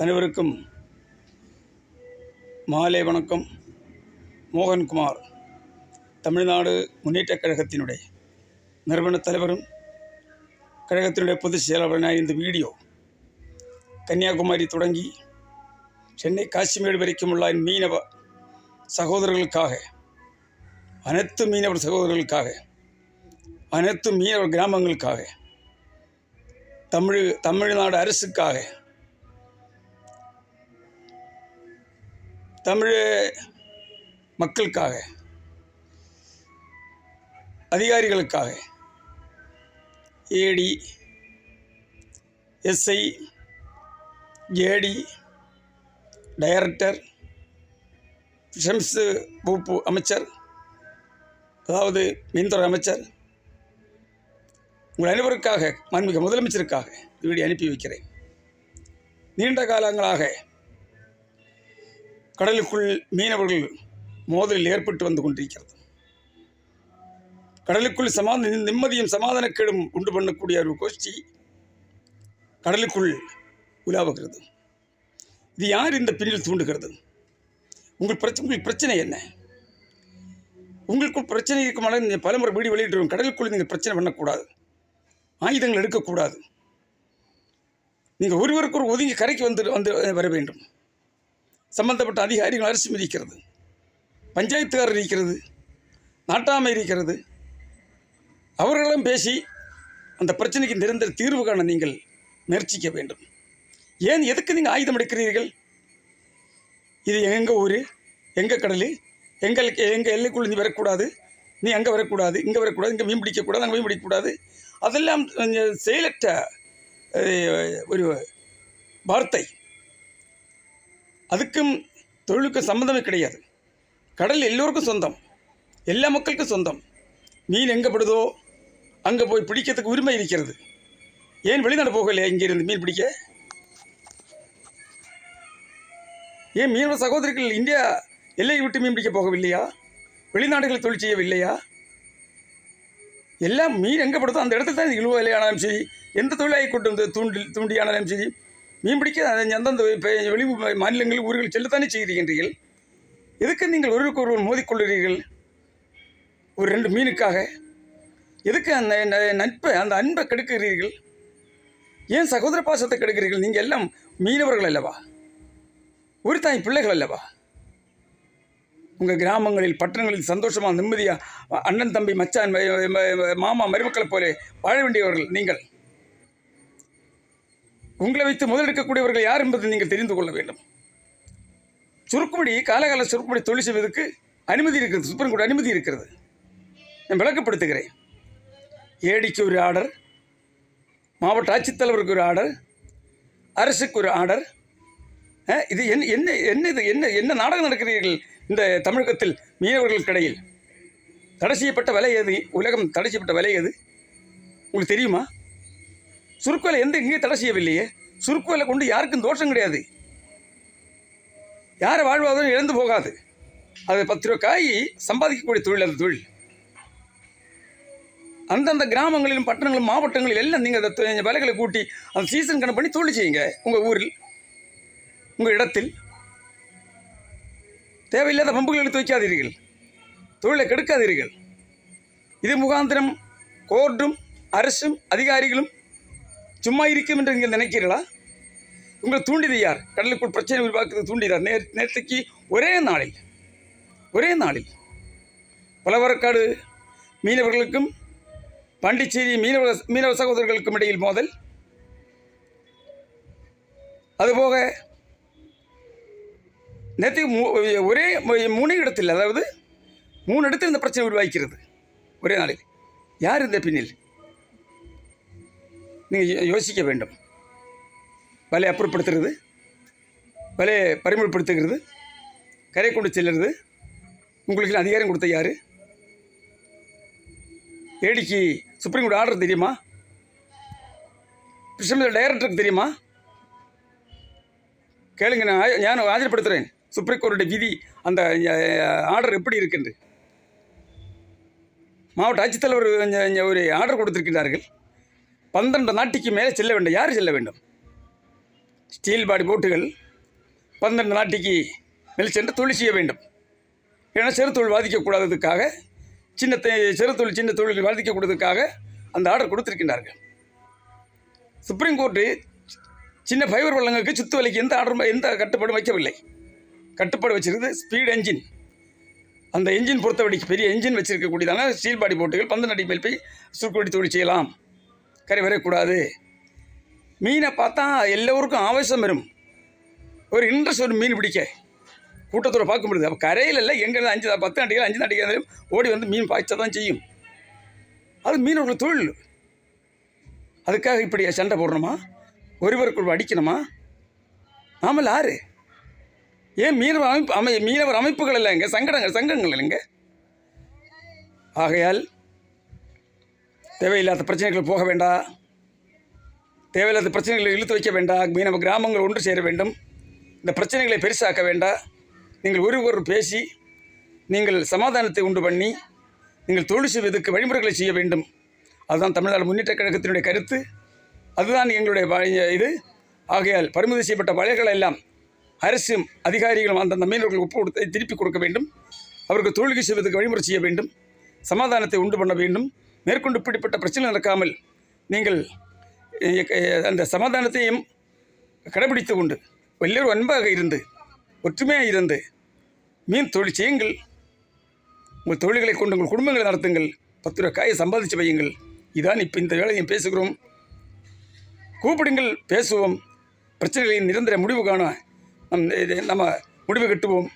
அனைவருக்கும் மாலை வணக்கம். மோகன்குமார், தமிழ்நாடு முன்னேற்றக் கழகத்தினுடைய நிறுவன தலைவரும் கழகத்தினுடைய பொதுச் செயலாளரான இந்த வீடியோ கன்னியாகுமரி தொடங்கி சென்னை காசிமேடு வரைக்கும் உள்ள மீனவ சகோதரர்களுக்காக, அனைத்து மீனவர் சகோதரர்களுக்காக, அனைத்து மீனவர் கிராமங்களுக்காக, தமிழ்நாடு அரசுக்காக, தமிழ் மக்களுக்காக, அதிகாரிகளுக்காக, ஏடி, எஸ்ஐ, ஏடி, டைரக்டர், ஷெம்ஸ் வகுப்பு அமைச்சர், அதாவது மீன்துறை அமைச்சர், உங்கள் அனைவருக்காக, மாண்புமிகு முதலமைச்சருக்காக வீடியோ அனுப்பி வைக்கிறேன். நீண்ட காலங்களாக கடலுக்குள் மீனவர்கள் மோதலில் ஏற்பட்டு வந்து கொண்டிருக்கிறது. கடலுக்குள் நிம்மதியும் சமாதானக்கேடும் உண்டு பண்ணக்கூடிய ஒரு கோஷ்டி கடலுக்குள் உலாவுகிறது. இது யார் இந்த பின்னில் தூண்டுகிறது? உங்கள் பிரச்சனை என்ன? உங்களுக்குள் பிரச்சனை இருக்குமானால் நீங்கள் பலமுறை வீடு வெளியிட்டு கடலுக்குள் நீங்கள் பிரச்சனை பண்ணக்கூடாது, ஆயுதங்கள் எடுக்கக்கூடாது. நீங்கள் ஒருவருக்கு ஒரு ஒதுங்கி கரைக்கு வந்து வர வேண்டும். சம்பந்தப்பட்ட அதிகாரிகள் அரசு இருக்கிறது, பஞ்சாயத்துக்காரர் இருக்கிறது, நாட்டாமை இருக்கிறது. அவர்களும் பேசி அந்த பிரச்சனைக்கு நிரந்தர தீர்வு காண நீங்கள் முயற்சிக்க வேண்டும். ஏன் எதுக்கு நீங்கள் ஆயுதம் எடுக்கிறீர்கள்? இது எங்கள் ஊர், எங்கள் கடல், எங்கள் எல்லைக்குள்ள நீ வரக்கூடாது, நீ அங்கே வரக்கூடாது, இங்கே வரக்கூடாது, இங்கே மீன் பிடிக்கக்கூடாது, அங்கே மீன் பிடிக்கக்கூடாது. அதெல்லாம் செயலற்ற ஒரு வார்த்தை. அதுக்கும் தொழிலுக்கும் சம்மந்தமே கிடையாது. கடல் எல்லோருக்கும் சொந்தம், எல்லா மக்களுக்கும் சொந்தம். மீன் எங்கே படுதோ அங்கே போய் பிடிக்கிறதுக்கு உரிமை இருக்கிறது. ஏன் வெளிநாடு போகலையா இங்கிருந்து மீன் பிடிக்க? ஏன் மீனவ சகோதரிகள் இந்தியா எல்லையை விட்டு மீன் பிடிக்க போகவில்லையா? வெளிநாடுகளில் தொழில் செய்யவில்லையா? எல்லாம் மீன் எங்கே படுதோ அந்த இடத்துல தான் இழுவ வேலையானாலும் சரி, எந்த தொழிலாளி கொண்டு வந்து தூண்டியானாலும் சரி, மீன் பிடிக்க அந்தந்த வெளி மாநிலங்கள் ஊர்கள் செல்லத்தானே செய்கிறீர்கள். எதுக்கு நீங்கள் ஒருவருக்கு ஒருவர் மோதிக்கொள்கிறீர்கள்? ஒரு 2 மீனுக்காக எதுக்கு அந்த நட்பை, அந்த அன்பை கெடுக்கிறீர்கள்? ஏன் சகோதர பாசத்தை கெடுக்கிறீர்கள்? நீங்கள் எல்லாம் மீனவர்கள் அல்லவா? ஒரு தாய் பிள்ளைகள் அல்லவா? உங்கள் கிராமங்களில், பட்டணங்களில் சந்தோஷமாக நிம்மதியாக அண்ணன், தம்பி, மச்சான், மாமா, மருமக்களை போல வாழ வேண்டியவர்கள் நீங்கள். உங்களை வைத்து முதலெடுக்கக்கூடியவர்கள் யார் என்பதை நீங்கள் தெரிந்து கொள்ள வேண்டும். சுருக்கும்படி, காலகால சுருக்கும்படி தொழில் செய்வதற்கு அனுமதி இருக்கிறது, சுப்ரீம் கோர்ட் அனுமதி இருக்கிறது. நான் விளக்கப்படுத்துகிறேன். ஏடிக்கு ஒரு ஆர்டர், மாவட்ட ஆட்சித்தலைவருக்கு ஒரு ஆர்டர், அரசுக்கு ஒரு ஆர்டர். இது என்ன நாடகம் நடக்கிறீர்கள் இந்த தமிழகத்தில்? மீனவர்களுக்கு இடையில் தடை செய்யப்பட்ட விலை எது? உலகம் தடை செய்யப்பட்ட விலை எது உங்களுக்கு தெரியுமா? சுருக்குவேலை எங்கேயும் தடை செய்யவில்லையே. சுருக்குவேலை கொண்டு யாருக்கும் தோஷம் கிடையாது, யாரை வாழ்வாதாரம் இழந்து போகாது. அது 10 ரூபா காய் சம்பாதிக்கக்கூடிய தொழில். அந்த தொழில் அந்தந்த கிராமங்களிலும், பட்டணங்களும், மாவட்டங்களில் எல்லாம் நீங்கள் அந்த விலைகளை கூட்டி அந்த சீசன் கணக்கு பண்ணி தொழில் செய்யுங்க. உங்கள் ஊரில், உங்கள் இடத்தில் தேவையில்லாத பம்புகள் எடுத்து வைக்காதீர்கள், தொழிலை கெடுக்காதீர்கள். இது முகாந்திரம் கோர்ட்டும் அரசும் அதிகாரிகளும் சும்மா இருக்கும் என்று நீங்கள் நினைக்கிறீர்களா? உங்களை தூண்டியது யார்? கடலுக்குள் பிரச்சனை உருவாக்குறது தூண்டினார். நேற்றுக்கு ஒரே நாளில் பலவரக்காடு மீனவர்களுக்கும் பாண்டிச்சேரி மீனவ சகோதரர்களுக்கும் இடையில் மோதல். அதுபோக நேற்று ஒரே 3 இடத்தில், அதாவது 3 இடத்தில் இந்த பிரச்சனை உருவாக்கிறது ஒரே நாளில். யார் இந்த பின்னில்? நீங்கள் யோசிக்க வேண்டும். வலையை அப்புறப்படுத்துறது, வலையை பறிமுறைப்படுத்துகிறது, கரை கொண்டு செல்லுறது உங்களுக்கு அதிகாரம் கொடுத்த யார்? ஏடிக்கு சுப்ரீம் கோர்ட் ஆர்டர் தெரியுமா? டைரக்டருக்கு தெரியுமா? கேளுங்க, நான் ஆஜர்படுத்துகிறேன் சுப்ரீம் கோர்ட்டுடைய விதி, அந்த ஆர்டர் எப்படி இருக்குன்று. மாவட்ட ஆட்சித்தலைவர் ஒரு ஆர்டர் கொடுத்திருக்கிறார்கள். 12 நாட்டுக்கு மேலே செல்ல வேண்டும். யார் செல்ல வேண்டும்? ஸ்டீல் பாடி போட்டுகள் 12 நாட்டிக்கு மேல் சென்று தொழில் செய்ய வேண்டும். ஏன்னா சிறுதொழில் பாதிக்கக்கூடாததுக்காக சின்ன தொழில் பாதிக்கக்கூடாததுக்காக அந்த ஆர்டர் கொடுத்திருக்கின்றார்கள். சுப்ரீம் கோர்ட்டு சின்ன ஃபைபர் வள்ளங்களுக்கு சுத்து வலைக்கு எந்த கட்டுப்பாடும் வைக்கவில்லை. கட்டுப்பாடு வச்சிருக்குது ஸ்பீட் என்ஜின். அந்த என்ஜின் பொறுத்தவரைக்கும் பெரிய என்ஜின் வச்சிருக்கக்கூடியதான ஸ்டீல் பாடி போட்டுகள் 12 அடி மேல் போய் சுருக்கொடி தொழில் செய்யலாம், கரை வரக்கூடாது. மீனை பார்த்தா எல்லோருக்கும் ஆவேசம் வரும், ஒரு இன்ட்ரெஸ்ட் ஒரு மீன் பிடிக்க கூட்டத்தோடு பார்க்க முடியுது. அப்போ கரையில் இல்லை, எங்கே 10 நாட்டிகள் 5 நாட்டிகள் ஓடி வந்து மீன் பாய்ச்சா தான் செய்யும். அது மீனவர்கள் தொழில். அதுக்காக இப்படி சண்டை போடணுமா? ஒருவருக்குள் அடிக்கணுமா? நாமல் யாரு? ஏன் மீனவர் அமைப்புகள் இல்லைங்க, சங்கங்கள் இல்லைங்க. ஆகையால் தேவையில்லாத பிரச்சனைகள் போக வேண்டாம், தேவையில்லாத பிரச்சனைகளை இழுத்து வைக்க வேண்டாம். மீனவ கிராமங்கள் ஒன்று சேர வேண்டும். இந்த பிரச்சனைகளை பெருசாக்க வேண்டாம். நீங்கள் ஒருவர் பேசி நீங்கள் சமாதானத்தை உண்டு பண்ணி நீங்கள் தொழில் செய்வதற்கு வழிமுறைகளை செய்ய வேண்டும். அதுதான் தமிழ்நாடு முன்னேற்றக் கழகத்தினுடைய கருத்து, அதுதான் எங்களுடைய இது. ஆகையால் பறிமுதல் செய்யப்பட்ட வலைகளை எல்லாம் அரசும் அதிகாரிகளும் அந்தந்த மீனவர்கள் ஒப்பு கொடுத்து திருப்பி கொடுக்க வேண்டும். அவருக்கு தொழில் செய்வதற்கு வழிமுறை செய்ய வேண்டும், சமாதானத்தை உண்டு பண்ண வேண்டும். மேற்கொண்டு இப்படிப்பட்ட பிரச்சனை நடக்காமல் நீங்கள் அந்த சமாதானத்தையும் கடைபிடித்து கொண்டு எல்லோரும் அன்பாக இருந்து ஒற்றுமையாக இருந்து மீன் தொழில் செய்யுங்கள். உங்கள் தொழில்களை கொண்டு உங்கள் குடும்பங்களை நடத்துங்கள். 10 ரூபாய் காயை சம்பாதிச்சு வையுங்கள். இதான் இப்போ இந்த வேலையும் பேசுகிறோம். கூப்பிடுங்கள், பேசுவோம். பிரச்சனைகளின் நிரந்தர முடிவு காண நம்ம முடிவு கட்டுவோம்.